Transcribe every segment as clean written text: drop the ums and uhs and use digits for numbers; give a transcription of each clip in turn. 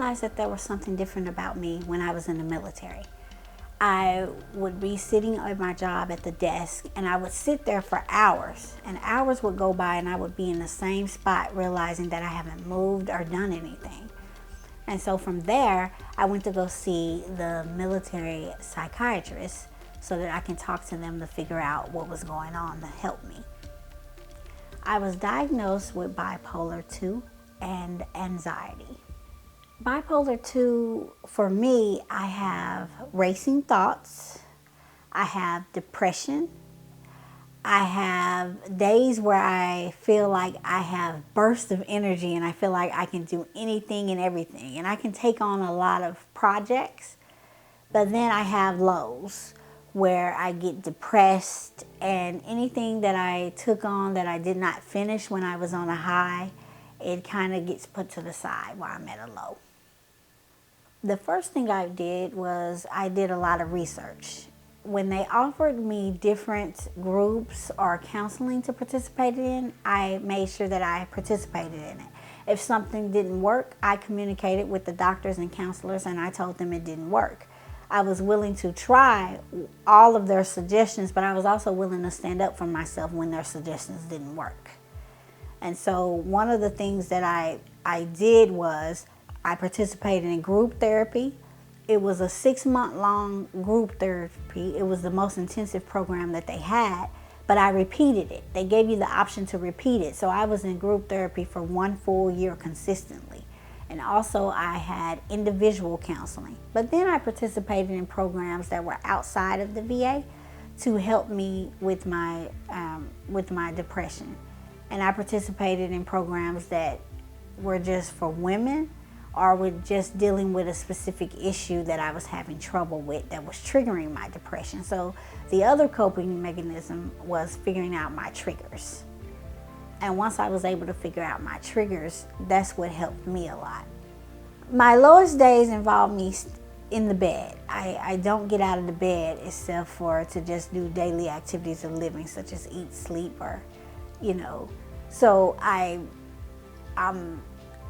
realized that there was something different about me when I was in the military. I would be sitting at my job at the desk, and I would sit there for hours, and hours would go by, and I would be in the same spot, realizing that I haven't moved or done anything. And so from there, I went to go see the military psychiatrist so that I can talk to them to figure out what was going on to help me. I was diagnosed with bipolar 2 and anxiety. Bipolar 2, for me, I have racing thoughts, I have depression, I have days where I feel like I have bursts of energy and I feel like I can do anything and everything, and I can take on a lot of projects. But then I have lows where I get depressed, and anything that I took on that I did not finish when I was on a high, it kind of gets put to the side while I'm at a low. The first thing I did was I did a lot of research. When they offered me different groups or counseling to participate in, I made sure that I participated in it. If something didn't work, I communicated with the doctors and counselors and I told them it didn't work. I was willing to try all of their suggestions, but I was also willing to stand up for myself when their suggestions didn't work. And so one of the things that I did was I participated in group therapy. It was a 6-month-long group therapy. It was the most intensive program that they had, but I repeated it. They gave you the option to repeat it. So I was in group therapy for 1 full year consistently. And also I had individual counseling. But then I participated in programs that were outside of the VA to help me with my depression. And I participated in programs that were just for women, or with just dealing with a specific issue that I was having trouble with that was triggering my depression. So the other coping mechanism was figuring out my triggers. And once I was able to figure out my triggers, that's what helped me a lot. My lowest days involve me in the bed. I don't get out of the bed except for to just do daily activities of living, such as eat, sleep, or, So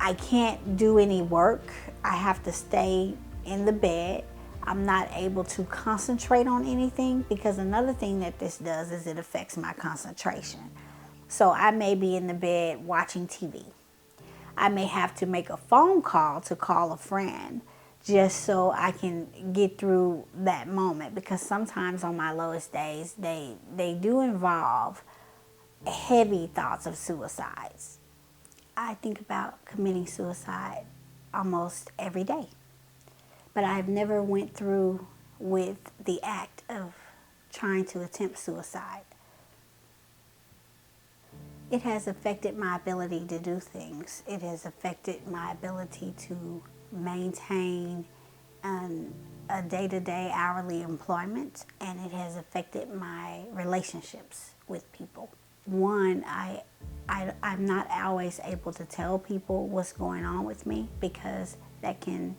I can't do any work. I have to stay in the bed. I'm not able to concentrate on anything, because another thing that this does is it affects my concentration. So I may be in the bed watching TV. I may have to make a phone call to call a friend just so I can get through that moment, because sometimes on my lowest days, they do involve heavy thoughts of suicides. I think about committing suicide almost every day, but I've never went through with the act of trying to attempt suicide. It has affected my ability to do things. It has affected my ability to maintain a day-to-day hourly employment, and it has affected my relationships with people. One, I'm not always able to tell people what's going on with me, because that can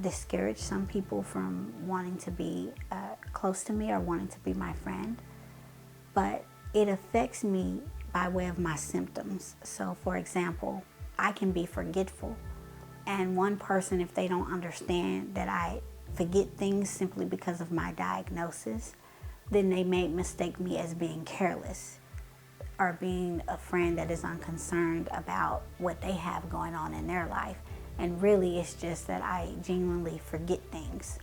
discourage some people from wanting to be close to me or wanting to be my friend. But it affects me by way of my symptoms. So, for example, I can be forgetful. And one person, if they don't understand that I forget things simply because of my diagnosis, then they may mistake me as being careless or being a friend that is unconcerned about what they have going on in their life. And really, it's just that I genuinely forget things.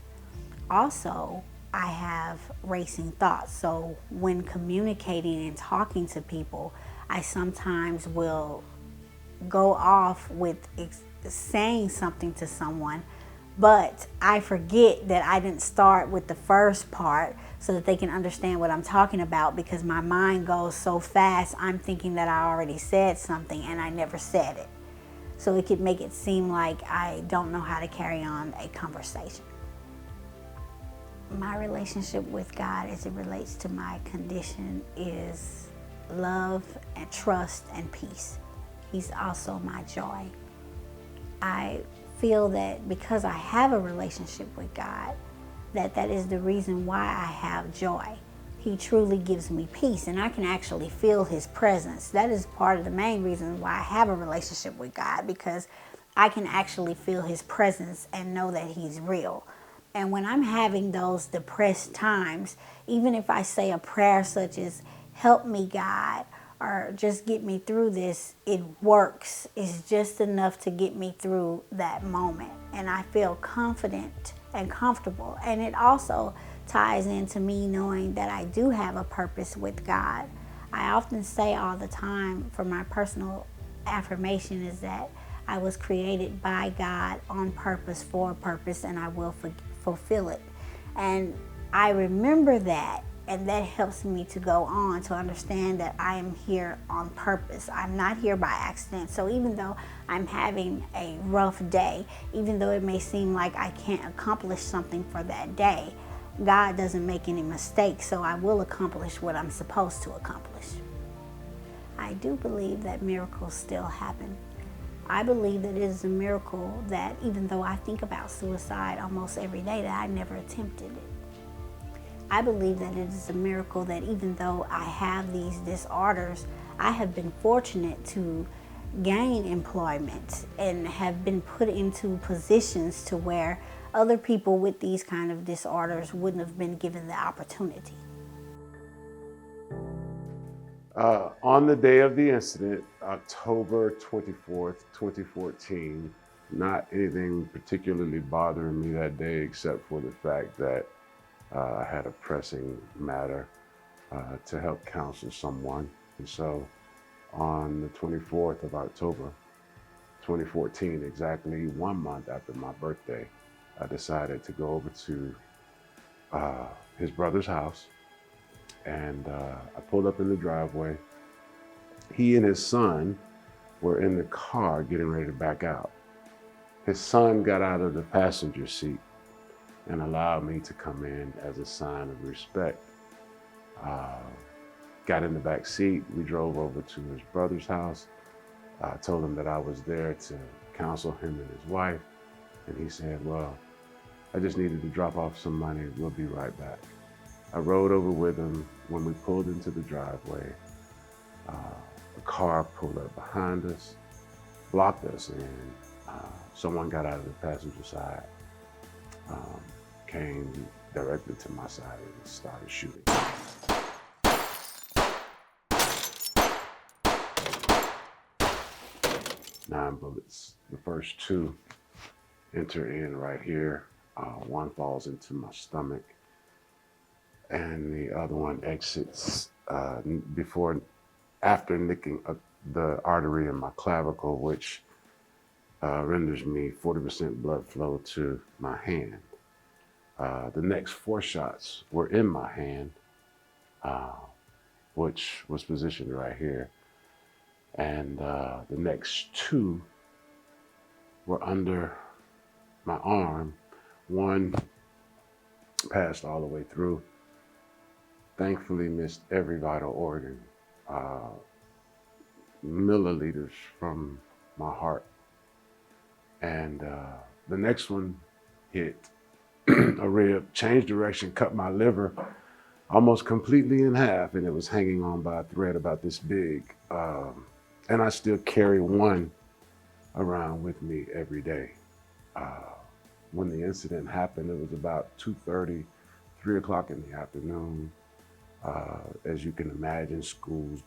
Also, I have racing thoughts. So when communicating and talking to people, I sometimes will go off with saying something to someone, but I forget that I didn't start with the first part so that they can understand what I'm talking about, because my mind goes so fast, I'm thinking that I already said something and I never said it. So it could make it seem like I don't know how to carry on a conversation. My relationship with God as it relates to my condition is love and trust and peace. He's also my joy. I feel that because I have a relationship with God, that is the reason why I have joy. He truly gives me peace, and I can actually feel His presence. That is part of the main reason why I have a relationship with God, because I can actually feel his presence and know that he's real. And when I'm having those depressed times, even if I say a prayer such as, help me, God, or just get me through this, it works. It's just enough to get me through that moment. And I feel confident and comfortable. And it also ties into me knowing that I do have a purpose with God. I often say all the time, for my personal affirmation, is that I was created by God on purpose, for a purpose, and I will fulfill it. And I remember that, and that helps me to go on to understand that I am here on purpose. I'm not here by accident. So even though I'm having a rough day, even though it may seem like I can't accomplish something for that day, God doesn't make any mistakes, so I will accomplish what I'm supposed to accomplish. I do believe that miracles still happen. I believe that it is a miracle that even though I think about suicide almost every day, that I never attempted it. I believe that it is a miracle that even though I have these disorders, I have been fortunate to gain employment and have been put into positions to where other people with these kind of disorders wouldn't have been given the opportunity. On the day of the incident, October 24th, 2014, not anything particularly bothering me that day except for the fact that I had a pressing matter to help counsel someone. And so on the 24th of October, 2014, exactly 1 month after my birthday, I decided to go over to his brother's house. And I pulled up in the driveway. He and his son were in the car getting ready to back out. His son got out of the passenger seat and allowed me to come in as a sign of respect. Got in the back seat. We drove over to his brother's house. I told him that I was there to counsel him and his wife. And he said, well, I just needed to drop off some money. We'll be right back. I rode over with him. When we pulled into the driveway, a car pulled up behind us, blocked us, and someone got out of the passenger side, came directly to my side and started shooting. Nine bullets. The first two enter in right here. One falls into my stomach, and the other one exits after nicking the artery in my clavicle, which renders me 40% blood flow to my hand. The next 4 shots were in my hand, which was positioned right here. And the next 2 were under my arm. One passed all the way through. Thankfully missed every vital organ, milliliters from my heart. And the next one hit a rib, changed direction, cut my liver almost completely in half, and it was hanging on by a thread about this big. And I still carry one around with me every day. When the incident happened, it was about 2:30, 3 o'clock in the afternoon. As you can imagine, children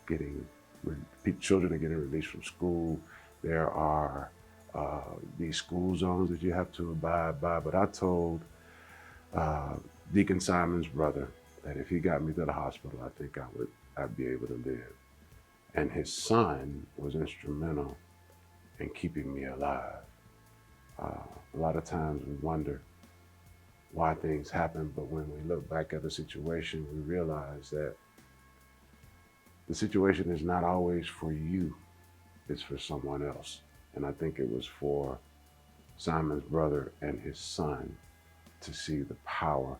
are getting released from school. There are these school zones that you have to abide by. But I told Deacon Simon's brother that if he got me to the hospital, I think I'd be able to live. And his son was instrumental in keeping me alive. A lot of times we wonder why things happen, but when we look back at the situation, we realize that the situation is not always for you, it's for someone else. And I think it was for Simon's brother and his son to see the power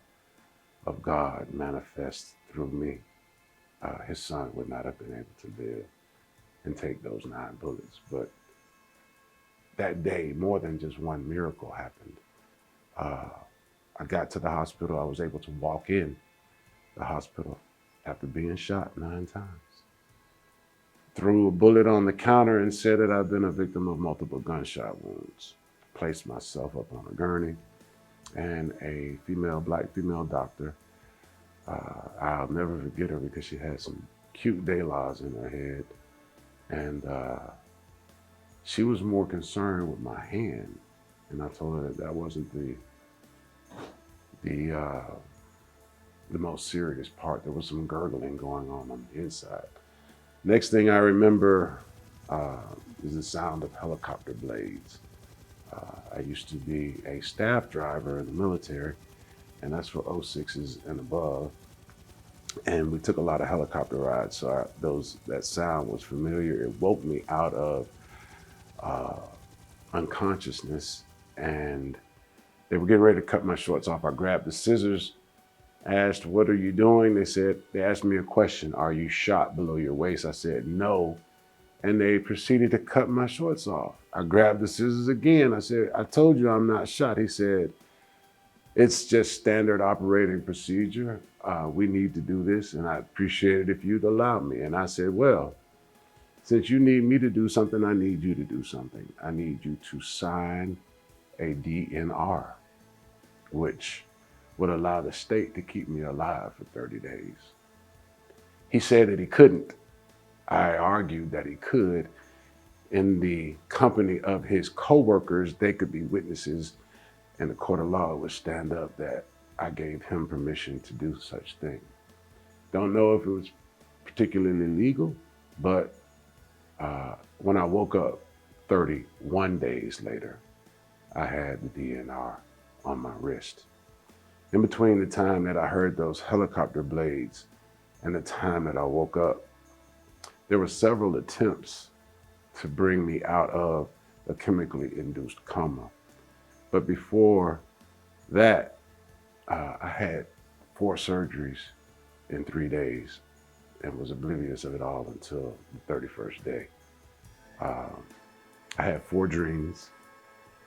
of God manifest through me. His son would not have been able to live and take those 9 bullets. But that day, more than just one miracle happened. I got to the hospital. I was able to walk in the hospital after being shot 9 times. threw a bullet on the counter and said that I've been a victim of multiple gunshot wounds. Placed myself up on a gurney, and a black female doctor, I'll never forget her because she had some cute daylaws in her head, and she was more concerned with my hand, and I told her that that wasn't the most serious part. There was some gurgling going on the inside. Next thing I remember is the sound of helicopter blades. I used to be a staff driver in the military, and that's for 06s and above. And we took a lot of helicopter rides, so that sound was familiar. It woke me out of unconsciousness, and they were getting ready to cut my shorts off. I grabbed the scissors, asked, "What are you doing?" They asked me a question, "Are you shot below your waist?" I said, "No." And they proceeded to cut my shorts off. I grabbed the scissors again. I said, "I told you I'm not shot." He said, "It's just standard operating procedure. We need to do this, and I appreciate it if you'd allow me." And I said, "Well, since you need me to do something, I need you to do something. I need you to sign a DNR, which would allow the state to keep me alive for 30 days. He said that he couldn't. I argued that he could. In the company of his coworkers, they could be witnesses, and the court of law would stand up that I gave him permission to do such thing. Don't know if it was particularly legal, but when I woke up 31 days later, I had the DNR on my wrist. In between the time that I heard those helicopter blades and the time that I woke up, there were several attempts to bring me out of a chemically induced coma. But before that, I had 4 surgeries in 3 days and was oblivious of it all until the 31st day. I had 4 dreams,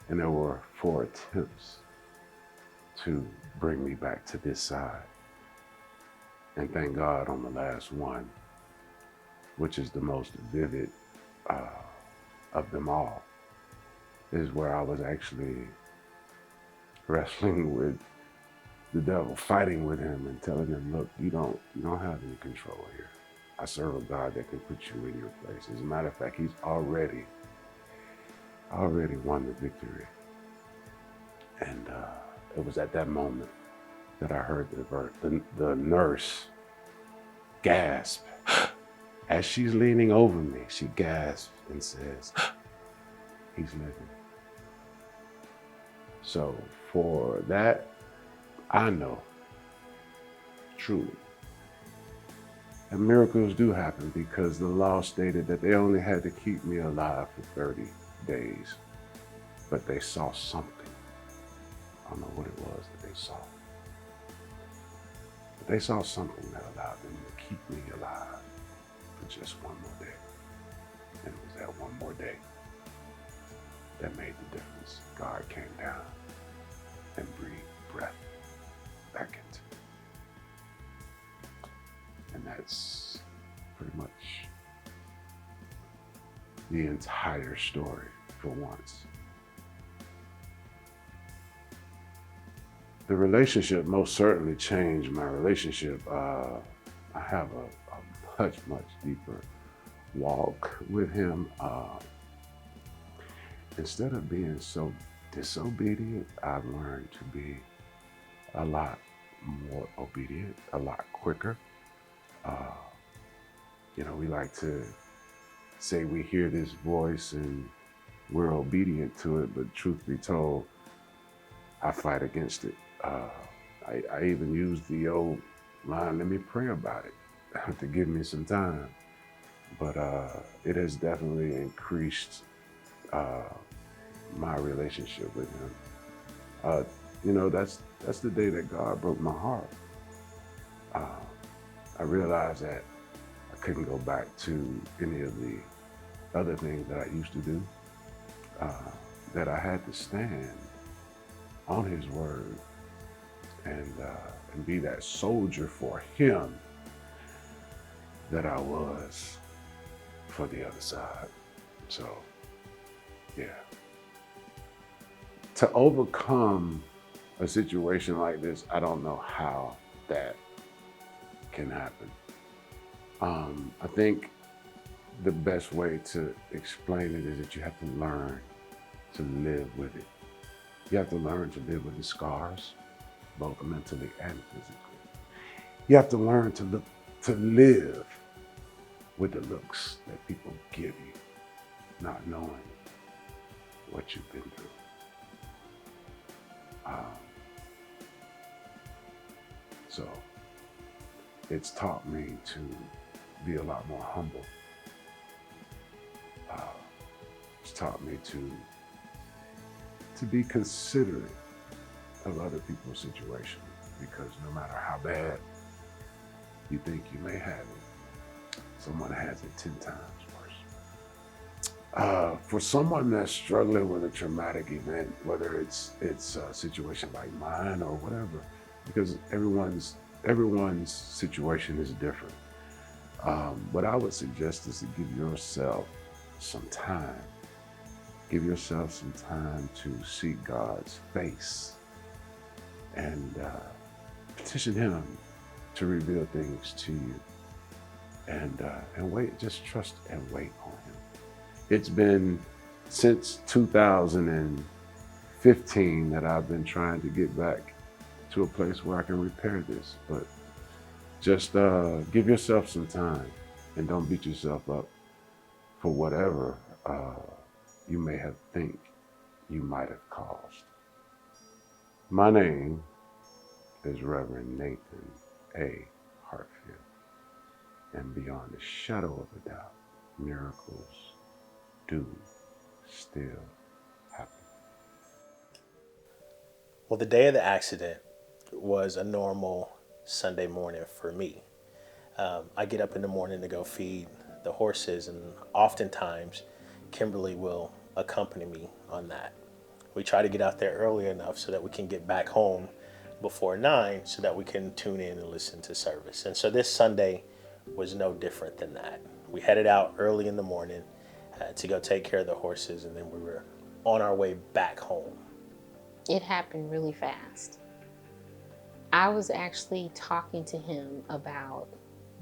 and there were 4 attempts to bring me back to this side. And thank God on the last one, which is the most vivid of them all, is where I was actually wrestling with the devil, fighting with him and telling him, "Look, you don't have any control here. I serve a God that can put you in your place." As a matter of fact, he's already won the victory. And it was at that moment that I heard the nurse gasp. As she's leaning over me, she gasps and says, "He's living." So for that, I know truly that miracles do happen, because the law stated that they only had to keep me alive for 30 days, but they saw something. I don't know what it was that they saw, but they saw something that allowed them to keep me alive for just one more day. And it was that one more day that made the difference. God came down and breathed breath back into me. And that's pretty much the entire story for once. The relationship most certainly changed my relationship. I have a much deeper walk with him. Instead of being so disobedient, I've learned to be a lot more obedient, a lot quicker. We like to say we hear this voice and we're obedient to it, but truth be told, I fight against it. I even use the old line, "Let me pray about it," to give me some time. But it has definitely increased my relationship with him. That's the day that God broke my heart. I realized that I couldn't go back to any of the other things that I used to do, that I had to stand on his word and be that soldier for him that I was for the other side. So, yeah. To overcome a situation like this, I don't know how that can happen. I think the best way to explain it is that you have to learn to live with it. You have to learn to live with the scars, both mentally and physically. You have to learn to live with the looks that people give you, not knowing what you've been through. So it's taught me to be a lot more humble. It's taught me to be considerate of other people's situation, because no matter how bad you think you may have it, someone has it 10 times worse. For someone that's struggling with a traumatic event, whether it's a situation like mine or whatever, because everyone's situation is different. What I would suggest is to give yourself some time. Give yourself some time to seek God's face and petition Him to reveal things to you. And wait, just trust and wait on Him. It's been since 2015 that I've been trying to get back to a place where I can repair this, but just give yourself some time and don't beat yourself up for whatever you may have think you might have caused. My name is Reverend Nathan A. Hartfield, and beyond a shadow of a doubt, miracles do still happen. Well, the day of the accident was a normal Sunday morning for me. I get up in the morning to go feed the horses, and oftentimes Kimberly will accompany me on that. We try to get out there early enough so that we can get back home before 9 so that we can tune in and listen to service. And so this Sunday was no different than that. We headed out early in the morning to go take care of the horses, and then we were on our way back home. It happened really fast. I was actually talking to him about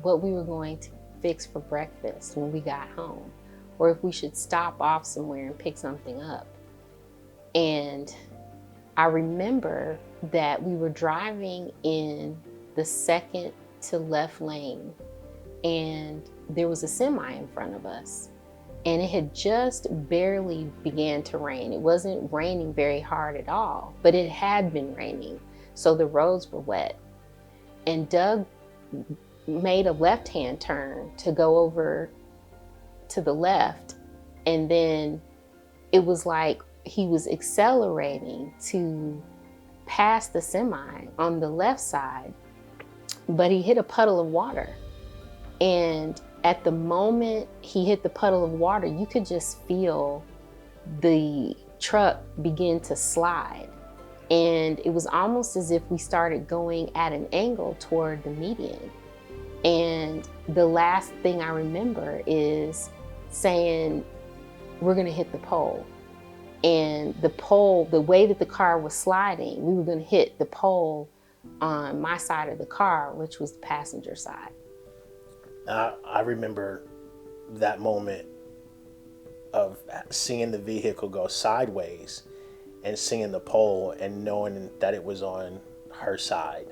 what we were going to fix for breakfast when we got home, or if we should stop off somewhere and pick something up. And I remember that we were driving in the second to left lane, and there was a semi in front of us. And it had just barely began to rain. It wasn't raining very hard at all, but it had been raining, so the roads were wet. And Doug made a left-hand turn to go over to the left, and then it was like he was accelerating to pass the semi on the left side, but he hit a puddle of water. And at the moment he hit the puddle of water, you could just feel the truck begin to slide. And it was almost as if we started going at an angle toward the median. And the last thing I remember is saying, we're gonna hit the pole. And the pole, the way that the car was sliding, we were gonna hit the pole on my side of the car, which was the passenger side. I remember that moment of seeing the vehicle go sideways and seeing the pole and knowing that it was on her side.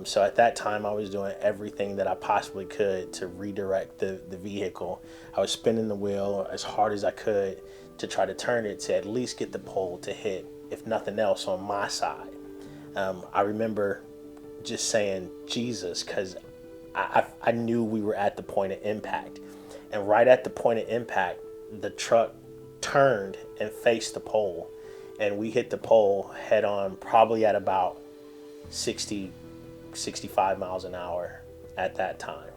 So at that time, I was doing everything that I possibly could to redirect the vehicle. I was spinning the wheel as hard as I could to try to turn it to at least get the pole to hit, if nothing else, on my side. I remember just saying, Jesus, because I knew we were at the point of impact. And right at the point of impact, the truck turned and faced the pole. And we hit the pole head on, probably at about 60, 65 miles an hour at that time.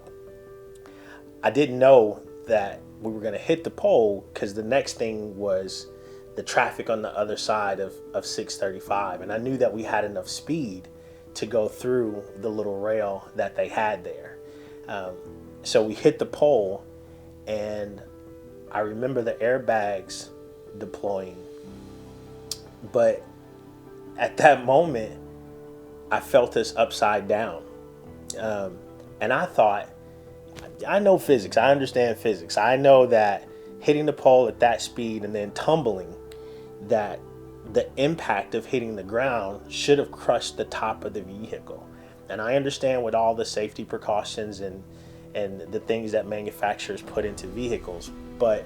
I didn't know that we were going to hit the pole because the next thing was the traffic on the other side of 635. And I knew that we had enough speed to go through the little rail that they had there. So we hit the pole, And I remember the airbags deploying. But at that moment, I felt us upside down. And I thought, I know physics. I understand physics. I know that hitting the pole at that speed and then tumbling, that the impact of hitting the ground should have crushed the top of the vehicle. And I understand with all the safety precautions and the things that manufacturers put into vehicles, but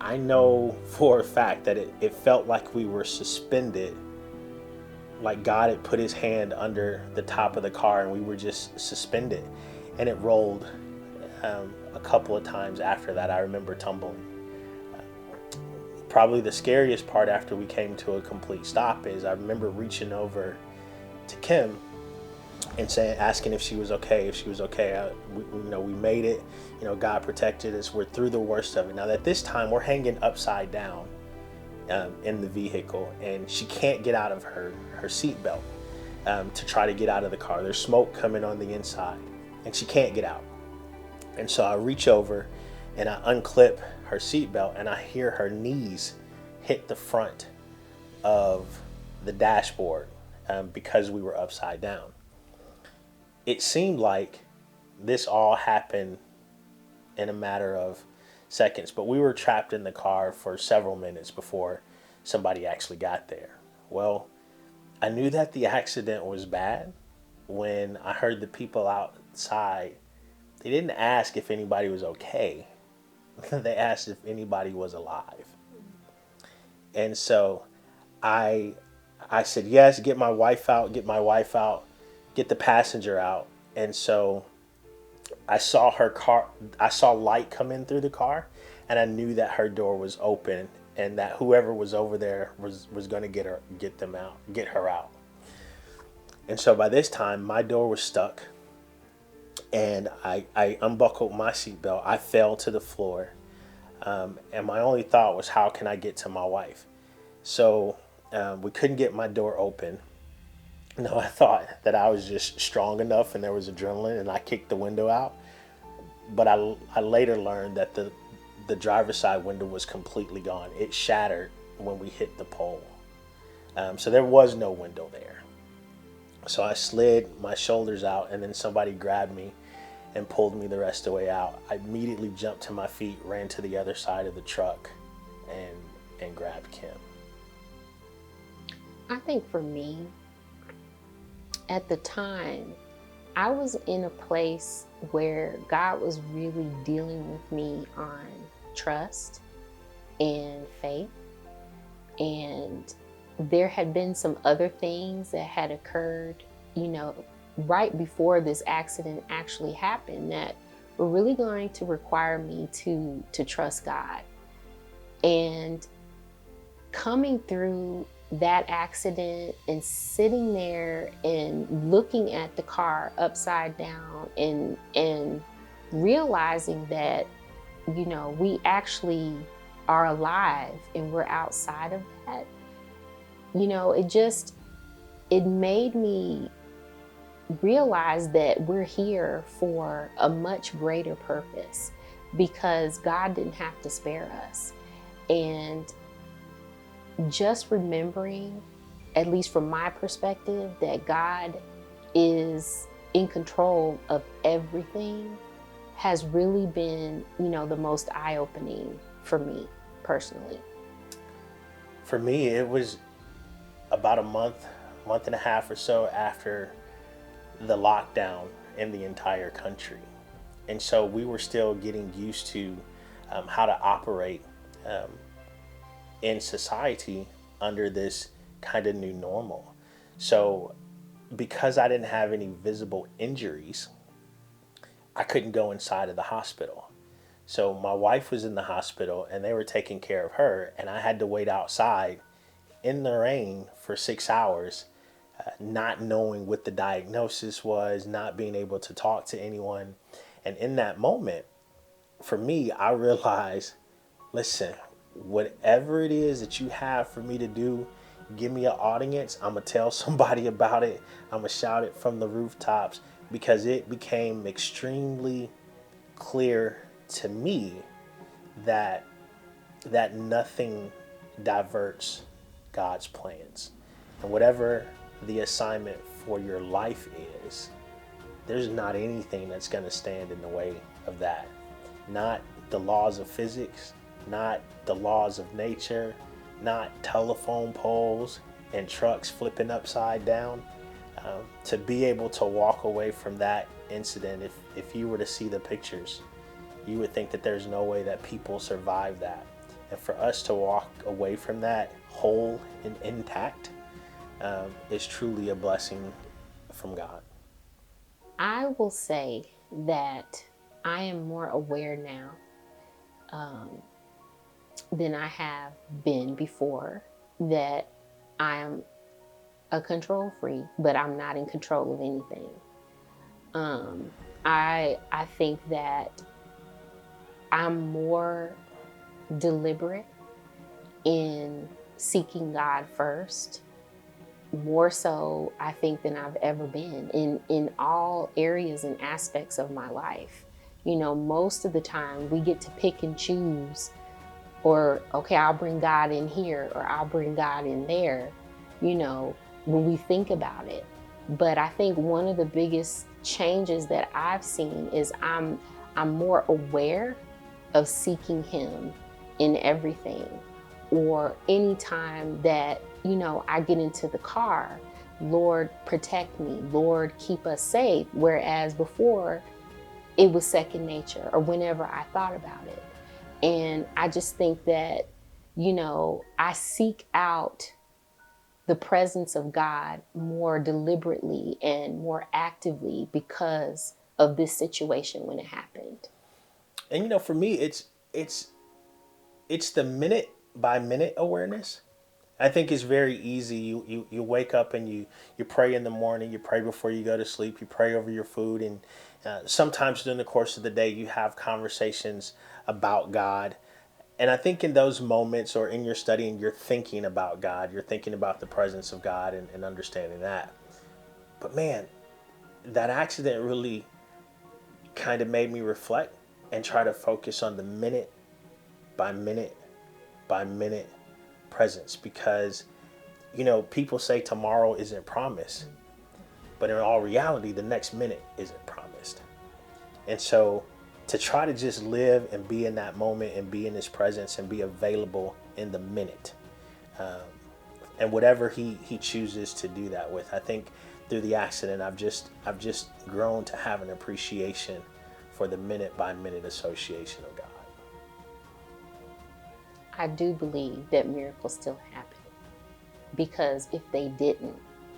I know for a fact that it felt like we were suspended, like God had put his hand under the top of the car and we were just suspended. And it rolled a couple of times after that. I remember tumbling. Probably the scariest part after we came to a complete stop is I remember reaching over to Kim and asking if she was okay. We made it. God protected us. We're through the worst of it. Now at this time, we're hanging upside down in the vehicle, and she can't get out of her seatbelt to try to get out of the car. There's smoke coming on the inside, and she can't get out. And so I reach over and I unclip her seatbelt, and I hear her knees hit the front of the dashboard because we were upside down. It seemed like this all happened in a matter of seconds, but we were trapped in the car for several minutes before somebody actually got there. Well, I knew that the accident was bad when I heard the people outside. They didn't ask if anybody was okay. They asked if anybody was alive. And so I said, yes, get my wife out, get the passenger out. And so I saw light come in through the car, and I knew that her door was open and that whoever was over there was going to get her out. And so by this time, my door was stuck, and I unbuckled my seatbelt. I fell to the floor, and my only thought was, how can I get to my wife? So we couldn't get my door open. No, I thought that I was just strong enough and there was adrenaline, and I kicked the window out. But I later learned that the driver's side window was completely gone. It shattered when we hit the pole. So there was no window there. So I slid my shoulders out, and then somebody grabbed me and pulled me the rest of the way out. I immediately jumped to my feet, ran to the other side of the truck, and grabbed Kim. I think for me, at the time, I was in a place where God was really dealing with me on trust and faith. And there had been some other things that had occurred, right before this accident actually happened that were really going to require me to trust God. And coming through that accident and sitting there and looking at the car upside down and realizing that, we actually are alive and we're outside of that, it made me realize that we're here for a much greater purpose, because God didn't have to spare us. And just remembering, at least from my perspective, that God is in control of everything has really been, the most eye-opening for me personally. For me, it was about a month and a half or so after the lockdown in the entire country. And so we were still getting used to how to operate in society under this kind of new normal. So because I didn't have any visible injuries, I couldn't go inside of the hospital. So my wife was in the hospital and they were taking care of her, and I had to wait outside in the rain for 6 hours, not knowing what the diagnosis was, not being able to talk to anyone. And in that moment, for me, I realized, listen, whatever it is that you have for me to do, give me an audience. I'm going to tell somebody about it. I'm going to shout it from the rooftops, because it became extremely clear to me that nothing diverts God's plans. And whatever the assignment for your life is, there's not anything that's going to stand in the way of that. Not the laws of physics, not the laws of nature, not telephone poles and trucks flipping upside down. To be able to walk away from that incident, if you were to see the pictures, you would think that there's no way that people survive that. And for us to walk away from that whole and intact is truly a blessing from God. I will say that I am more aware now than I have been before, that I am a control freak, but I'm not in control of anything. I think that I'm more deliberate in seeking God first, more so I think than I've ever been in all areas and aspects of my life. You know, most of the time we get to pick and choose, or okay, I'll bring God in here or I'll bring God in there, you know, when we think about it. But I think one of the biggest changes that I've seen is I'm more aware of seeking Him in everything. Or anytime that, you know, I get into the car, Lord, protect me, Lord, keep us safe. Whereas before it was second nature, or whenever I thought about it. And I just think that, you know, I seek out the presence of God more deliberately and more actively because of this situation when it happened. And you know, for me, it's the minute by minute awareness. I think it's very easy. You wake up and you pray in the morning. You pray before you go to sleep. You pray over your food, and sometimes during the course of the day, you have conversations about God. And I think in those moments, or in your studying, you're thinking about God. You're thinking about the presence of God and understanding that. But man, that accident really kind of made me reflect and try to focus on the minute by minute by minute presence, because you know, people say tomorrow isn't promised, but in all reality the next minute isn't promised. And so to try to just live and be in that moment and be in His presence and be available in the minute, and whatever he chooses to do that with, I think through the accident I've just grown to have an appreciation for the minute by minute association of God. I do believe that miracles still happen, because if they didn't,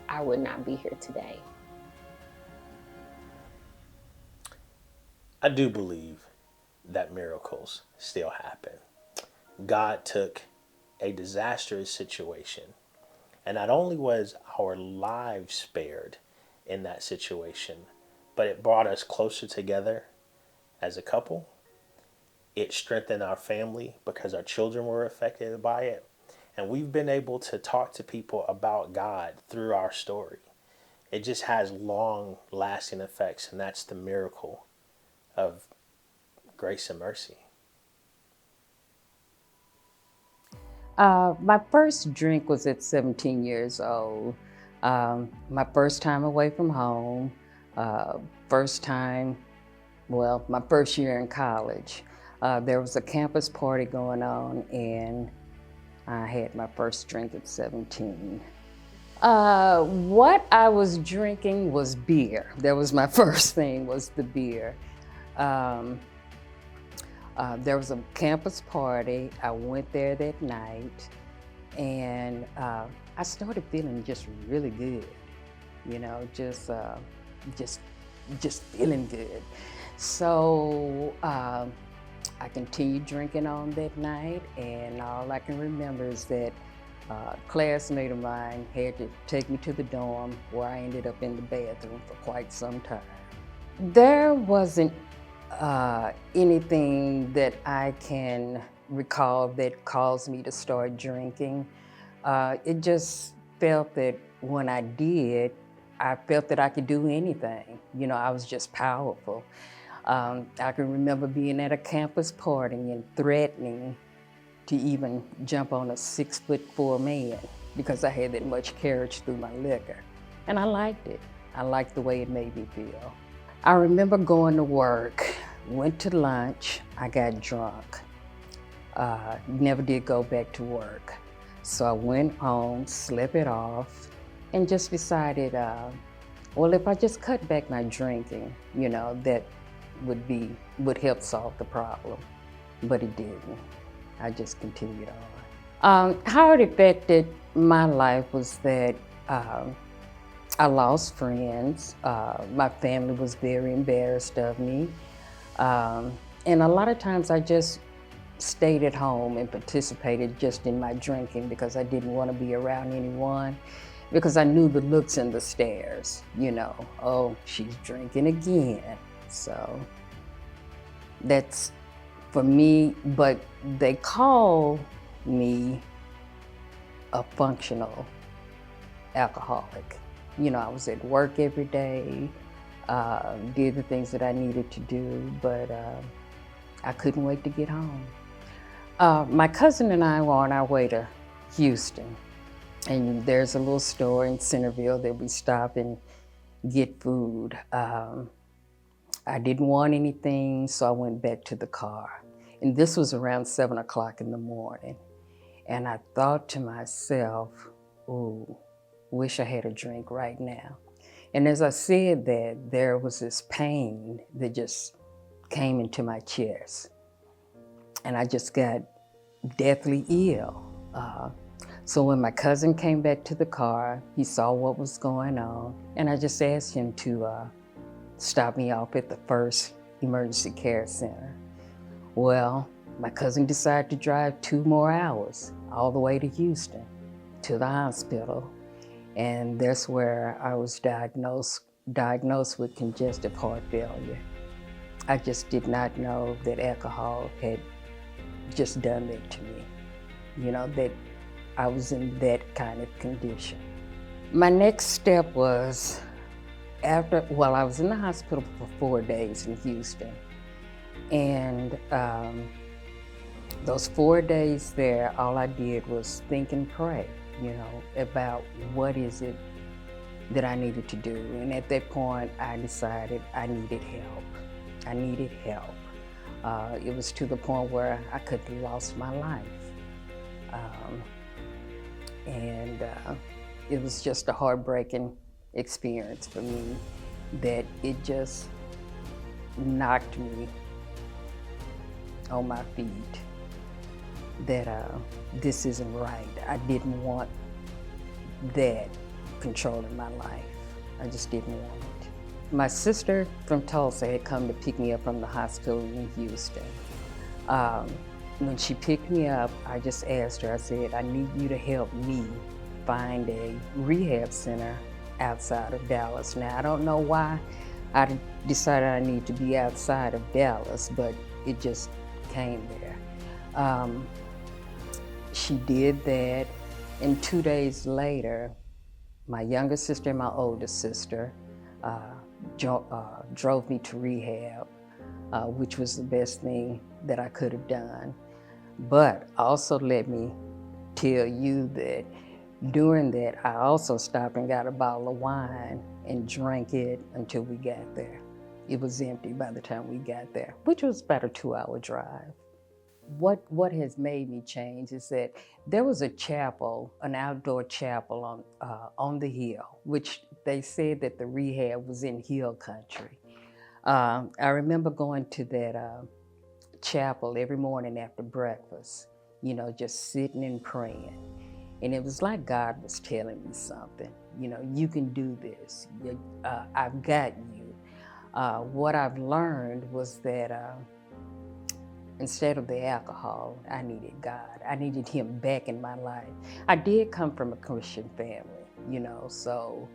I would not be here today. I do believe that miracles still happen. God took a disastrous situation, and not only was our lives spared in that situation, but it brought us closer together as a couple. It strengthened our family because our children were affected by it. And we've been able to talk to people about God through our story. It just has long lasting effects, and that's the miracle of grace and mercy. My first drink was at 17 years old. My first time away from home, first time, well, my first year in college. There was a campus party going on, and I had my first drink at 17. What I was drinking was beer. That was my first thing, was the beer. There was a campus party. I went there that night, and I started feeling just really good. You know, just feeling good. So I continued drinking on that night, and all I can remember is that a classmate of mine had to take me to the dorm, where I ended up in the bathroom for quite some time. There wasn't anything that I can recall that caused me to start drinking. It just felt that when I did, I felt that I could do anything. You know, I was just powerful. I can remember being at a campus party and threatening to even jump on a 6'4" man because I had that much courage through my liquor. And I liked it. I liked the way it made me feel. I remember going to work, went to lunch, I got drunk. Never did go back to work. So I went home, slept it off, and just decided, well, if I just cut back my drinking, that would help solve the problem. But it didn't. I just continued on. How it affected my life was that I lost friends. My family was very embarrassed of me. And a lot of times I just stayed at home and participated just in my drinking because I didn't want to be around anyone, because I knew the looks and the stares, oh, she's drinking again. So that's for me, but they call me a functional alcoholic. I was at work every day, did the things that I needed to do, but I couldn't wait to get home. My cousin and I were on our way to Houston, and there's a little store in Centerville that we stop and get food. I didn't want anything, so I went back to the car. And this was around 7 o'clock in the morning. And I thought to myself, ooh, wish I had a drink right now. And as I said that, there was this pain that just came into my chest. And I just got deathly ill. So when my cousin came back to the car, he saw what was going on, and I just asked him to stop me off at the first emergency care center. Well, my cousin decided to drive 2 more hours all the way to Houston, to the hospital. And that's where I was diagnosed with congestive heart failure. I just did not know that alcohol had just done that to me, that I was in that kind of condition. My next step was I was in the hospital for 4 days in Houston. And those 4 days there, all I did was think and pray, about what is it that I needed to do. And at that point, I decided I needed help. It was to the point where I could have lost my life. It was just a heartbreaking experience for me that it just knocked me on my feet, that this isn't right. I didn't want that controlling my life. I just didn't want it. My sister from Tulsa had come to pick me up from the hospital in Houston. When she picked me up, I just asked her, I said, I need you to help me find a rehab center outside of Dallas. Now, I don't know why I decided I need to be outside of Dallas, but it just came there. She did that, and 2 days later, my younger sister and my older sister drove me to rehab, which was the best thing that I could have done. But also let me tell you that during that, I also stopped and got a bottle of wine and drank it until we got there. It was empty by the time we got there, which was about a 2-hour drive. What has made me change is that there was a chapel, an outdoor chapel on the hill, which they said that the rehab was in hill country. I remember going to that chapel every morning after breakfast, just sitting and praying. And it was like God was telling me something, you can do this, I've got you. What I've learned was that instead of the alcohol, I needed God. I needed Him back in my life. I did come from a Christian family, so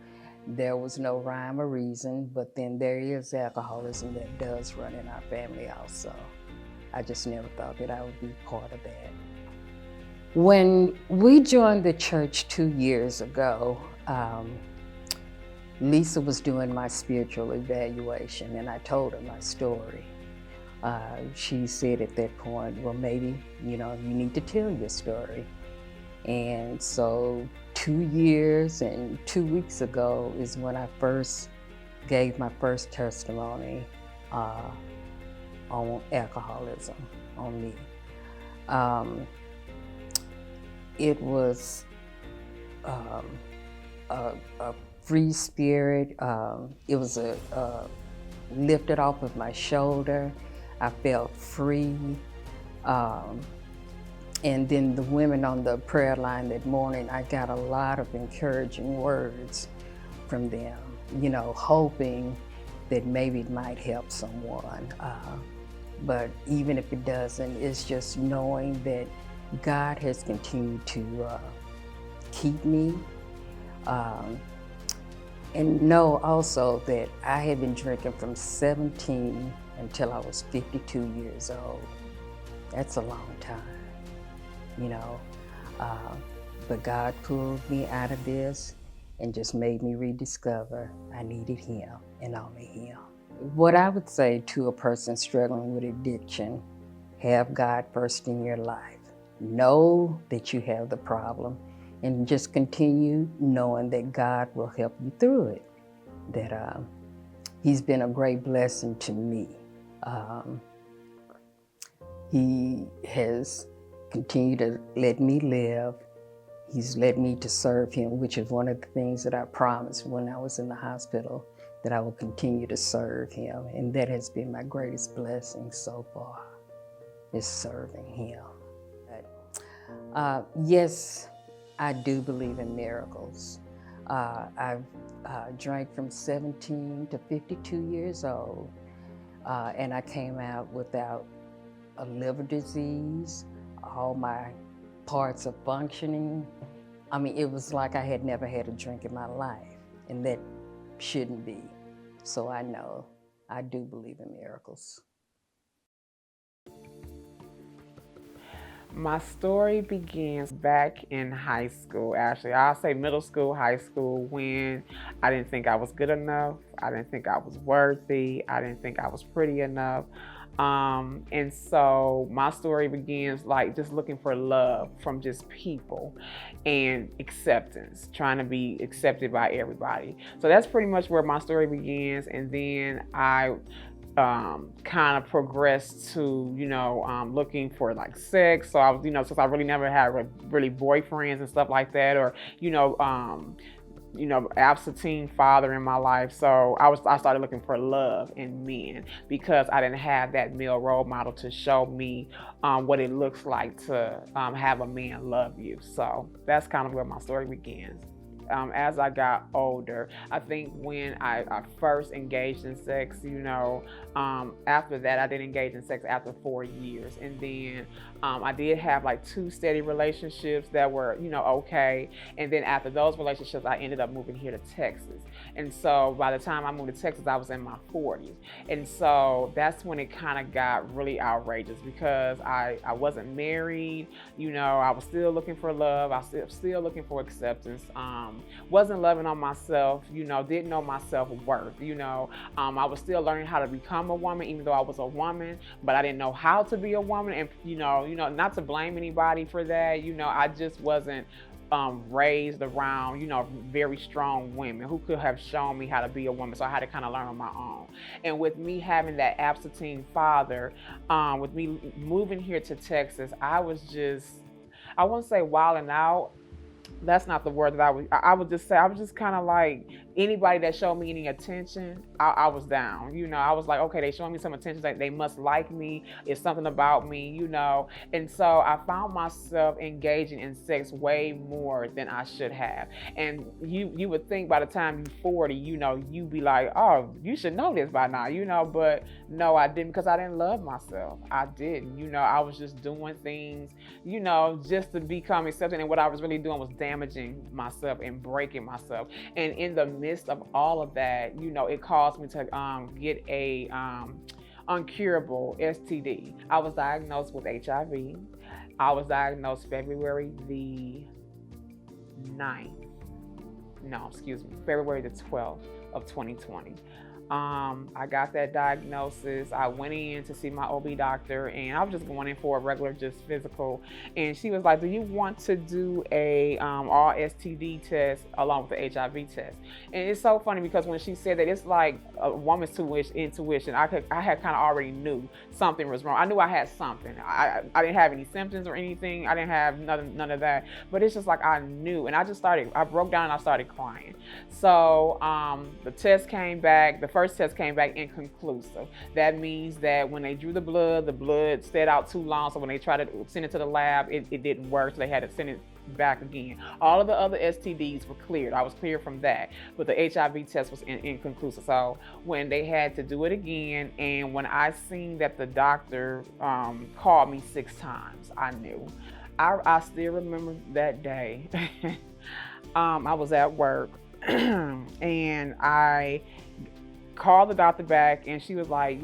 there was no rhyme or reason, but then there is alcoholism that does run in our family also. I just never thought that I would be part of that. When we joined the church 2 years ago, Lisa was doing my spiritual evaluation, and I told her my story. She said at that point, well, maybe, you need to tell your story. And so 2 years and 2 weeks ago is when I first gave my first testimony on alcoholism, on me. It was a free spirit. It was lifted off of my shoulder. I felt free. And then the women on the prayer line that morning, I got a lot of encouraging words from them, hoping that maybe it might help someone. But even if it doesn't, it's just knowing that God has continued to keep me. And know also that I had been drinking from 17 until I was 52 years old. That's a long time, But God pulled me out of this and just made me rediscover I needed Him and only Him. What I would say to a person struggling with addiction, have God first in your life. Know that you have the problem and just continue knowing that God will help you through it. That He's been a great blessing to me. He has continued to let me live. He's led me to serve Him, which is one of the things that I promised when I was in the hospital, that I will continue to serve Him. And that has been my greatest blessing so far, is serving Him. Yes, I do believe in miracles. I've drank from 17 to 52 years old, and I came out without a liver disease. All my parts are functioning. I mean, it was like I had never had a drink in my life, and that shouldn't be. So I know I do believe in miracles. My story begins back in high school, actually. I'll say middle school, high school, when I didn't think I was good enough. I didn't think I was worthy. I didn't think I was pretty enough. And so my story begins like just looking for love from just people and acceptance, trying to be accepted by everybody. So that's pretty much where my story begins. And then I kind of progressed to, looking for like sex. So I was, since I really never had really boyfriends and stuff like that, or, absentee father in my life. So I started looking for love in men because I didn't have that male role model to show me what it looks like to have a man love you. So that's kind of where my story begins. As I got older, I think when I first engaged in sex, after that, I didn't engage in sex after 4 years. And then I did have like 2 steady relationships that were, okay. And then after those relationships, I ended up moving here to Texas. And so by the time I moved to Texas, I was in my 40s. And so that's when it kind of got really outrageous because I wasn't married, I was still looking for love. I was still looking for acceptance. Wasn't loving on myself, didn't know my self-worth, I was still learning how to become a woman, even though I was a woman, but I didn't know how to be a woman. And, not to blame anybody for that, I just wasn't raised around, very strong women who could have shown me how to be a woman. So I had to kind of learn on my own. And with me having that absentee father, with me moving here to Texas, I was just, I won't say wilding out. That's not the word that I would just say. I was just kind of like anybody that showed me any attention, I was down. I was like, okay, they showing me some attention. They must like me. It's something about me, And so I found myself engaging in sex way more than I should have. And you would think by the time you're 40, you'd be like, oh, you should know this by now, But no, I didn't, because I didn't love myself. I didn't. I was just doing things, just to become accepted. And what I was really doing was damaging myself and breaking myself. And in the midst of all of that, it caused me to get a uncurable STD. I was diagnosed with HIV. I was diagnosed February the 9th February the 12th of 2020. I got that diagnosis. I went in to see my OB doctor, and I was just going in for a regular, just physical. And she was like, "Do you want to do a all STD test along with the HIV test?" And it's so funny because when she said that, it's like a woman's intuition. I had kind of already knew something was wrong. I knew I had something. I didn't have any symptoms or anything. I didn't have none of that. But it's just like I knew, and I broke down and I started crying. So the test came back. The first test came back inconclusive. That means that when they drew the blood stayed out too long. So when they tried to send it to the lab, it didn't work. So they had to send it back again. All of the other STDs were cleared. I was cleared from that, but the HIV test was inconclusive. So when they had to do it again, and when I seen that the doctor called me 6 times, I knew. I still remember that day. I was at work and I called the doctor back, and she was like,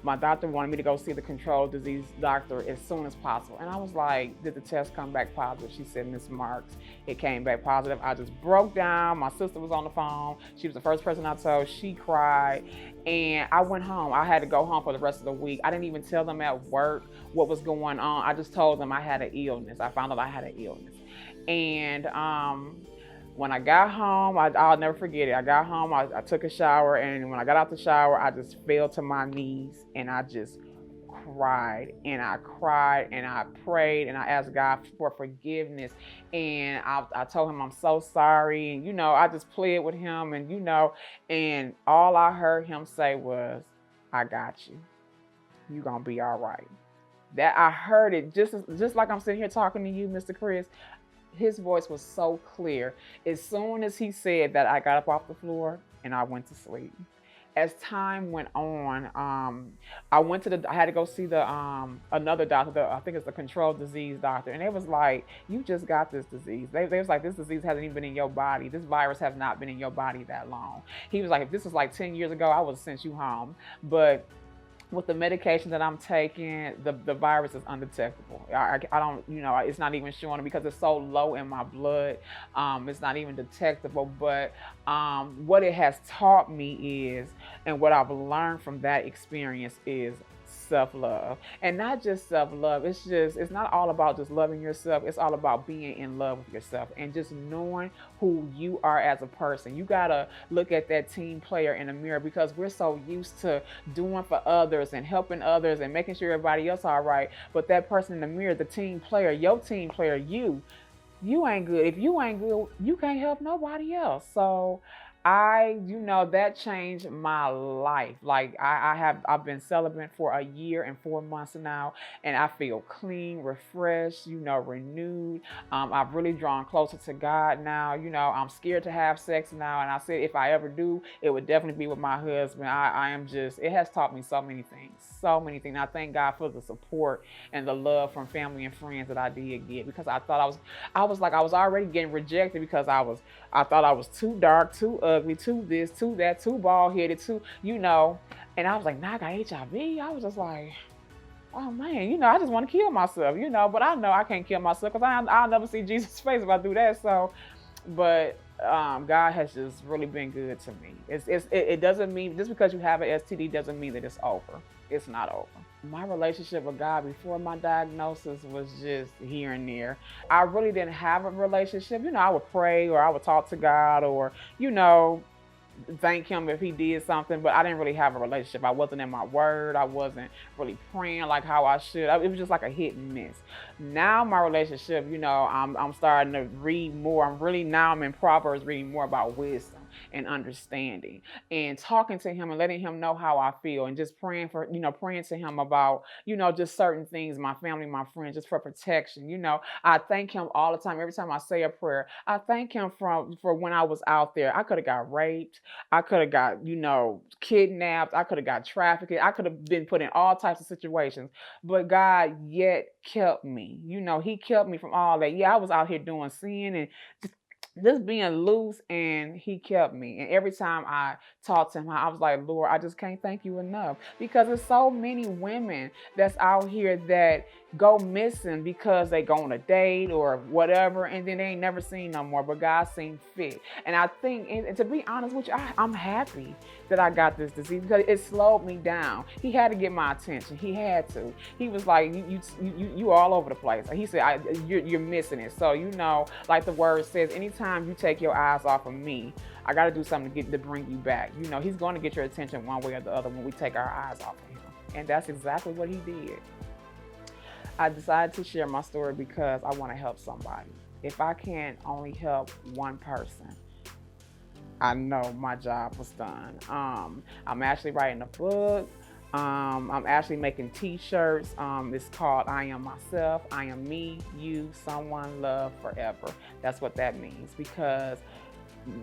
my doctor wanted me to go see the controlled disease doctor as soon as possible. And I was like, did the test come back positive? She said, Miss Marks, it came back positive. I just broke down. My sister was on the phone. She was the first person I told. She cried. And I went home. I had to go home for the rest of the week. I didn't even tell them at work what was going on. I just told them I had an illness. I found out I had an illness. And when I got home, I'll never forget it. I got home, I took a shower, and when I got out the shower, I just fell to my knees and I just cried and I prayed and I asked God for forgiveness. And I told him I'm so sorry. And, I just played with him, and all I heard him say was, I got you. You gonna be all right. That I heard it just like I'm sitting here talking to you, Mr. Chris. His voice was so clear. As soon as he said that, I got up off the floor and I went to sleep. As time went on, I had to go see the another doctor. I think it's the controlled disease doctor, and they was like, "You just got this disease." They was like, "This disease hasn't even been in your body. This virus has not been in your body that long." He was like, "If this was like 10 years ago, I would have sent you home." But with the medication that I'm taking, the virus is undetectable. I don't, it's not even showing because it's so low in my blood. It's not even detectable. But what it has taught me is, and what I've learned from that experience is self-love. And not just self-love, it's not all about just loving yourself. It's all about being in love with yourself and just knowing who you are as a person. You gotta look at that team player in the mirror, because we're so used to doing for others and helping others and making sure everybody else all right. But that person in the mirror, the team player, your team player, you ain't good. If you ain't good, you can't help nobody else. So that changed my life. Like I've been celibate for a year and 4 months now, and I feel clean, refreshed, renewed. I've really drawn closer to God now. I'm scared to have sex now, and I said if I ever do, it would definitely be with my husband. It has taught me so many things. I thank God for the support and the love from family and friends that I did get, because I thought I was already getting rejected because I thought I was too dark, too ugly, too this, too that, too bald-headed, and I was like, nah, I got HIV. I was just like, oh man, I just want to kill myself, but I know I can't kill myself because I'll never see Jesus' face if I do that. So, but God has just really been good to me. It doesn't mean, just because you have an STD doesn't mean that it's over. It's not over. My relationship with God before my diagnosis was just here and there. I really didn't have a relationship. I would pray, or I would talk to God, or, thank him if he did something, but I didn't really have a relationship. I wasn't in my word. I wasn't really praying like how I should. It was just like a hit and miss. Now my relationship, I'm starting to read more. I'm in Proverbs reading more about wisdom and understanding, and talking to him and letting him know how I feel, and just praying to him about, just certain things, my family, my friends, just for protection. I thank him all the time. Every time I say a prayer, I thank him for when I was out there. I could have got raped. I could have got, kidnapped. I could have got trafficked. I could have been put in all types of situations, but God yet kept me. He kept me from all that. Yeah, I was out here doing sin and just being loose, and he kept me. And every time I talked to him, I was like, Lord, I just can't thank you enough, because there's so many women that's out here that go missing because they go on a date or whatever, and then they ain't never seen no more, but God seen fit. And I think, and to be honest with you, I'm happy that I got this disease, because it slowed me down. He had to get my attention. He had to. He was like, you all over the place. He said, you're missing it. So, like the word says, anytime you take your eyes off of me, I got to do something to bring you back. He's going to get your attention one way or the other when we take our eyes off of him. And that's exactly what he did. I decided to share my story because I want to help somebody. If I can only help one person, I know my job was done. I'm actually writing a book. I'm actually making t-shirts. It's called I Am Myself. I am me, you, someone, love, forever. That's what that means, because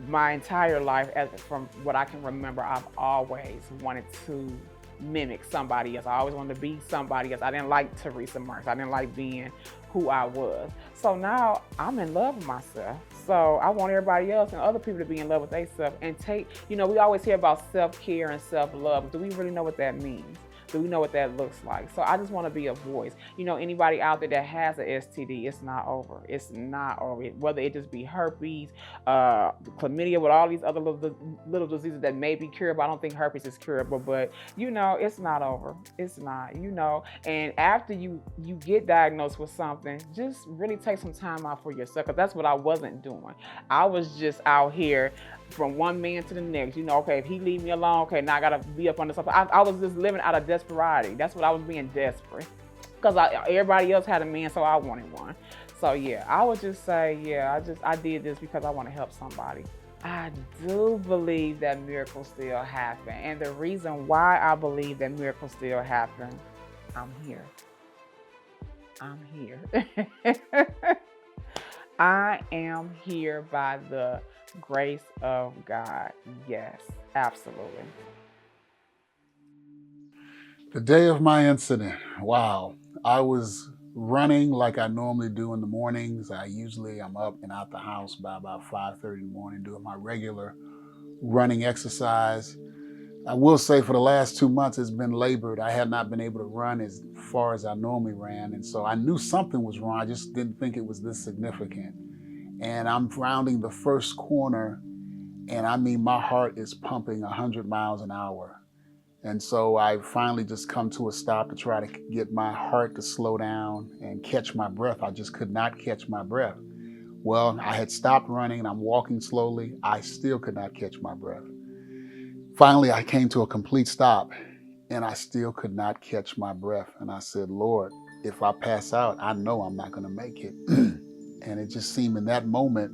my entire life, from what I can remember, I've always wanted to mimic somebody else. I always wanted to be somebody else. I didn't like Teresa Marks. I didn't like being who I was. So now I'm in love with myself. So I want everybody else and other people to be in love with themselves and take, we always hear about self-care and self-love. Do we really know what that means? Do we know what that looks like? So I just want to be a voice. Anybody out there that has an STD, it's not over. It's not over. Whether it just be herpes, chlamydia, with all these other little diseases that may be curable. I don't think herpes is curable, but it's not over. It's not, and after you get diagnosed with something, just really take some time out for yourself, because that's what I wasn't doing. I was just out here from one man to the next. Okay, if he leave me alone, okay, now I gotta be up under something. I was just living out of desperation. That's what I was, being desperate, because everybody else had a man, so I wanted one. So yeah, I would just say, yeah, I did this because I want to help somebody. I do believe that miracles still happen, and the reason why I believe that miracles still happen, I'm here. I am here by the grace of God. Yes, absolutely. The day of my incident, wow. I was running like I normally do in the mornings. I'm up and out the house by about 5:30 in the morning doing my regular running exercise. I will say for the last 2 months it's been labored. I had not been able to run as far as I normally ran. And so I knew something was wrong. I just didn't think it was this significant. And I'm rounding the first corner, and I mean, my heart is pumping 100 miles an hour. And so I finally just come to a stop to try to get my heart to slow down and catch my breath. I just could not catch my breath. Well, I had stopped running and I'm walking slowly. I still could not catch my breath. Finally, I came to a complete stop and I still could not catch my breath. And I said, Lord, if I pass out, I know I'm not going to make it. And it just seemed in that moment,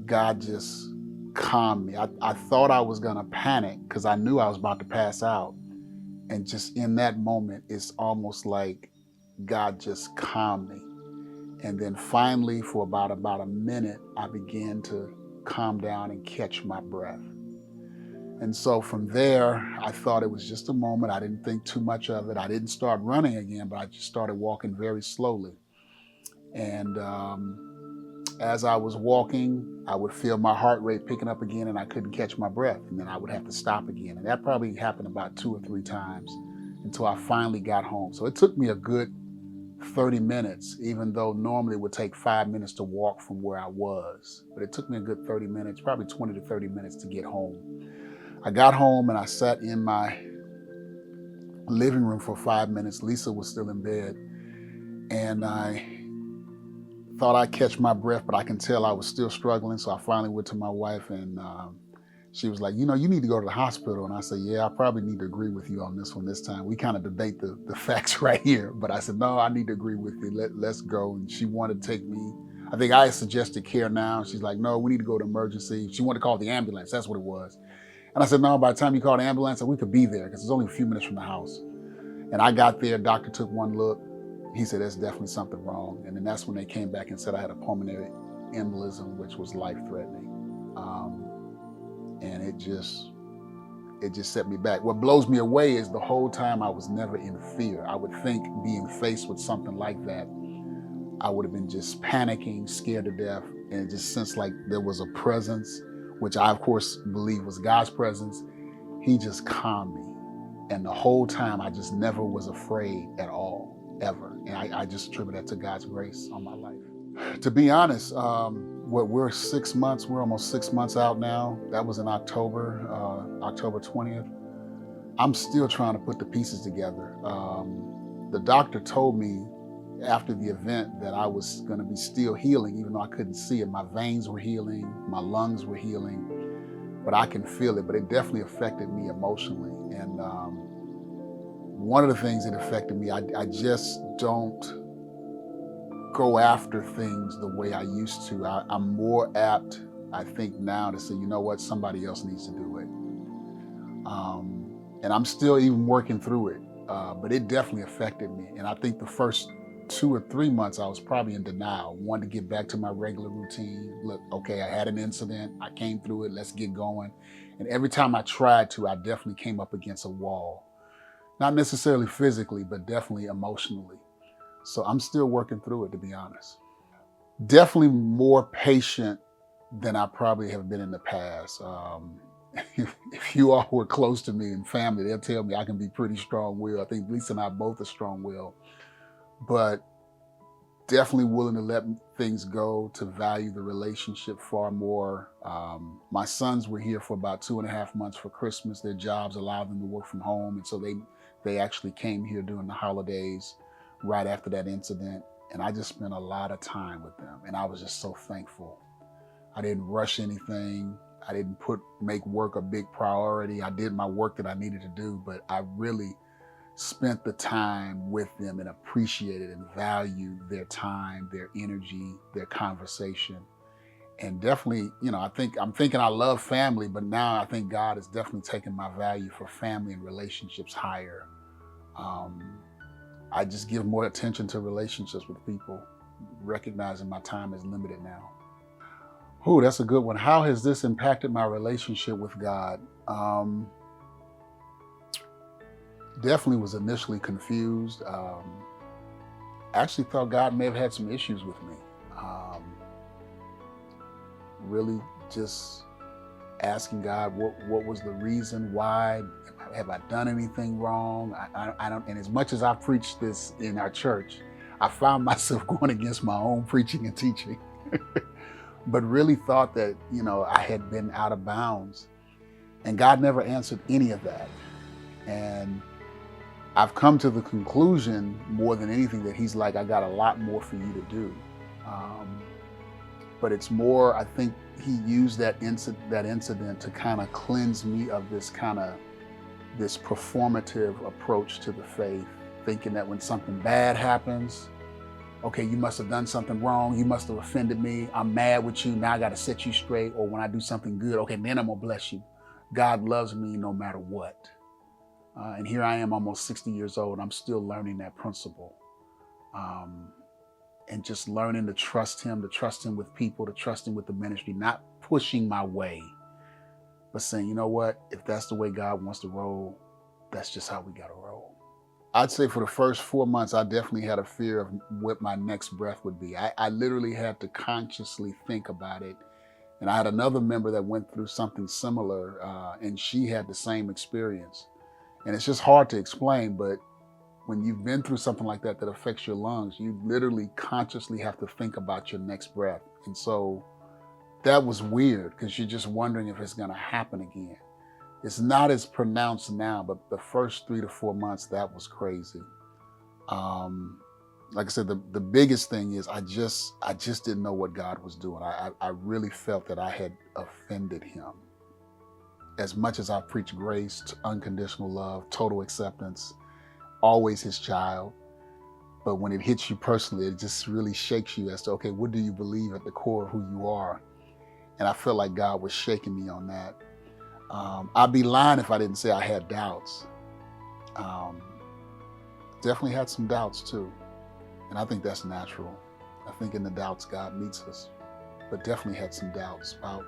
God just calmed me. I thought I was going to panic because I knew I was about to pass out. And just in that moment, it's almost like God just calmed me. And then finally, for about a minute, I began to calm down and catch my breath. And so from there, I thought it was just a moment. I didn't think too much of it. I didn't start running again, but I just started walking very slowly. And as I was walking, I would feel my heart rate picking up again and I couldn't catch my breath. And then I would have to stop again. And that probably happened about 2 or 3 times until I finally got home. So it took me a good 30 minutes, even though normally it would take 5 minutes to walk from where I was. But it took me a good 30 minutes, probably 20 to 30 minutes to get home. I got home and I sat in my living room for 5 minutes. Lisa was still in bed. And I thought I'd catch my breath, but I can tell I was still struggling. So I finally went to my wife and she was like, you need to go to the hospital. And I said, yeah, I probably need to agree with you on this one this time. We kind of debate the facts right here. But I said, no, I need to agree with you. Let's go. And she wanted to take me. I think I suggested Care Now. She's like, no, we need to go to emergency. She wanted to call the ambulance. That's what it was. And I said, no, by the time you call the ambulance, we could be there because it's only a few minutes from the house. And I got there, doctor took one look. He said, there's definitely something wrong. And then that's when they came back and said I had a pulmonary embolism, which was life-threatening. And it just set me back. What blows me away is the whole time I was never in fear. I would think being faced with something like that, I would have been just panicking, scared to death. and it just sensed like there was a presence, which I of course believe was God's presence. He just calmed me. And the whole time I just never was afraid at all, ever. And I just attribute that to God's grace on my life. To be honest, we're 6 months, we're almost 6 months out now. That was in October 20th. I'm still trying to put the pieces together. The doctor told me after the event that I was gonna be still healing, even though I couldn't see it. My veins were healing, my lungs were healing, but I can feel it. But it definitely affected me emotionally. And one of the things that affected me, I just don't go after things the way I used to. I'm more apt, I think now, to say, you know what, somebody else needs to do it. And I'm still even working through it, but it definitely affected me. And I think the first 2 or 3 months, I was probably in denial, wanted to get back to my regular routine. Look, okay, I had an incident, I came through it, let's get going. And every time I tried to, I definitely came up against a wall. Not necessarily physically, but definitely emotionally. So I'm still working through it, to be honest. Definitely more patient than I probably have been in the past. If you all were close to me and family, they'll tell me I can be pretty strong-willed. I think Lisa and I both are strong-willed, but definitely willing to let things go, to value the relationship far more. My sons were here for about 2.5 months for Christmas. Their jobs allowed them to work from home, and so they actually came here during the holidays right after that incident, and I just spent a lot of time with them, and I was just so thankful. I didn't rush anything. I didn't make work a big priority. I did my work that I needed to do, but I really spent the time with them and appreciated and valued their time, their energy, their conversation. And definitely, I'm thinking I love family, but now I think God has definitely taken my value for family and relationships higher. I just give more attention to relationships with people, recognizing my time is limited now. Ooh, that's a good one. How has this impacted my relationship with God? Definitely was initially confused. Actually thought God may have had some issues with me. Really just asking God what was the reason, why, have I done anything wrong? I don't, and as much as I preached this in our church, I found myself going against my own preaching and teaching. But really thought that, I had been out of bounds. And God never answered any of that. And I've come to the conclusion more than anything that he's like, I got a lot more for you to do. But it's more, I think he used that incident to kind of cleanse me of this performative approach to the faith, thinking that when something bad happens, okay, you must have done something wrong. You must have offended me. I'm mad with you. Now I got to set you straight. Or when I do something good, okay, then I'm going to bless you. God loves me no matter what. And here I am almost 60 years old. I'm still learning that principle. And just learning to trust him with people, to trust him with the ministry, not pushing my way, but saying, you know what, if that's the way God wants to roll, that's just how we got to roll. I'd say for the first 4 months, I definitely had a fear of what my next breath would be. I literally had to consciously think about it. And I had another member that went through something similar, and she had the same experience. And it's just hard to explain, but when you've been through something like that affects your lungs, you literally consciously have to think about your next breath. And so that was weird, because you're just wondering if it's going to happen again. It's not as pronounced now, but the first 3 to 4 months, that was crazy. Like I said, the biggest thing is I just didn't know what God was doing. I really felt that I had offended him. As much as I preach grace, unconditional love, total acceptance, always his child. But when it hits you personally, it just really shakes you as to, okay, what do you believe at the core of who you are? And I felt like God was shaking me on that. I'd be lying if I didn't say I had doubts. Definitely had some doubts too. And I think that's natural. I think in the doubts, God meets us. But definitely had some doubts about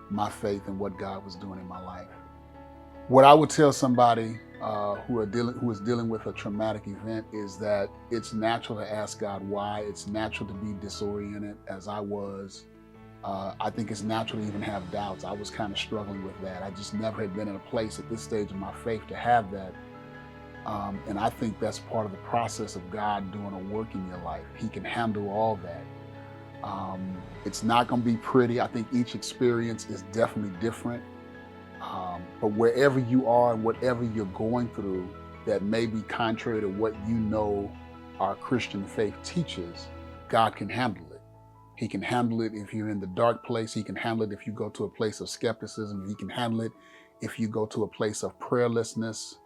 my faith and what God was doing in my life. What I would tell somebody who is dealing with a traumatic event is that it's natural to ask God why. It's natural to be disoriented, as I was. I think it's natural to even have doubts. I was kind of struggling with that. I just never had been in a place at this stage of my faith to have that. And I think that's part of the process of God doing a work in your life. He can handle all that. It's not going to be pretty. I think each experience is definitely different. But wherever you are and whatever you're going through that may be contrary to what you know our Christian faith teaches, God can handle it. He can handle it if you're in the dark place. He can handle it if you go to a place of skepticism. He can handle it if you go to a place of prayerlessness.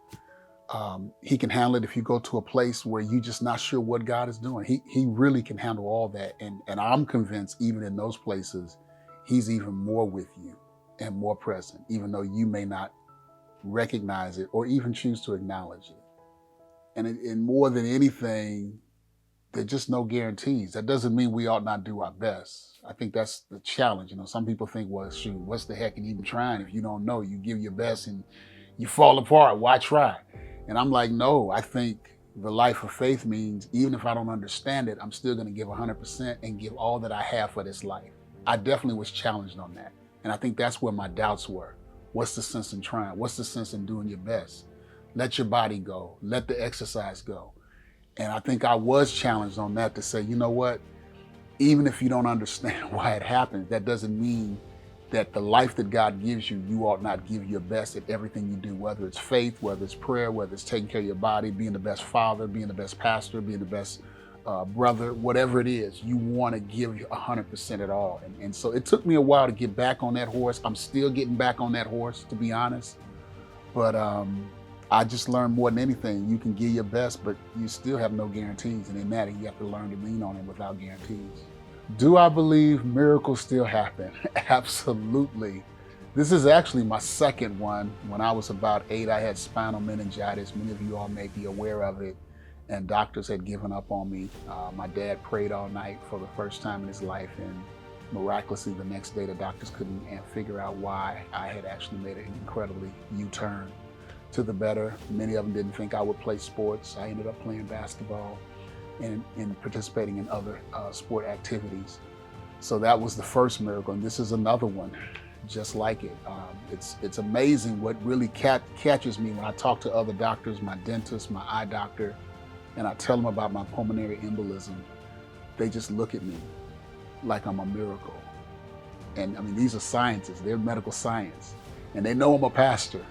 He can handle it if you go to a place where you're just not sure what God is doing. He really can handle all that. And I'm convinced even in those places, he's even more with you and more present, even though you may not recognize it or even choose to acknowledge it. And more than anything, there's just no guarantees. That doesn't mean we ought not do our best. I think that's the challenge. You know, some people think, well, shoot, what's the heck in even trying if you don't know? You give your best and you fall apart. Why try? And I'm like, no, I think the life of faith means even if I don't understand it, I'm still going to give 100% and give all that I have for this life. I definitely was challenged on that. And I think that's where my doubts were. What's the sense in trying? What's the sense in doing your best? Let your body go. Let the exercise go. And I think I was challenged on that to say, you know what? Even if you don't understand why it happened, that doesn't mean that the life that God gives you, you ought not give your best at everything you do, whether it's faith, whether it's prayer, whether it's taking care of your body, being the best father, being the best pastor, being the best brother, whatever it is, you want to give 100% at all. And so it took me a while to get back on that horse. I'm still getting back on that horse, to be honest. But I just learned more than anything, you can give your best, but you still have no guarantees. And in that, you have to learn to lean on it without guarantees. Do I believe miracles still happen? Absolutely. This is actually my second one. When I was about 8, I had spinal meningitis. Many of you all may be aware of it. And doctors had given up on me. My dad prayed all night for the first time in his life. And miraculously, the next day, the doctors couldn't figure out why I had actually made an incredibly U-turn to the better. Many of them didn't think I would play sports. I ended up playing basketball and participating in other sport activities. So that was the first miracle, and this is another one just like it. It's amazing what really catches me when I talk to other doctors, my dentist, my eye doctor, and I tell them about my pulmonary embolism. They just look at me like I'm a miracle. And I mean, these are scientists, they're medical science, and they know I'm a pastor.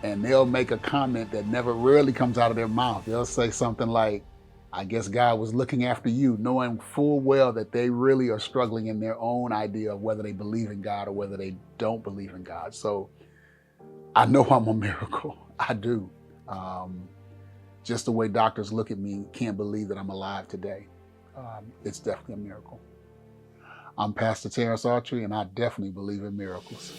And they'll make a comment that never rarely comes out of their mouth. They'll say something like, I guess God was looking after you, knowing full well that they really are struggling in their own idea of whether they believe in God or whether they don't believe in God. So I know I'm a miracle. I do. Just the way doctors look at me, can't believe that I'm alive today. It's definitely a miracle. I'm Pastor Terrence Autry, and I definitely believe in miracles.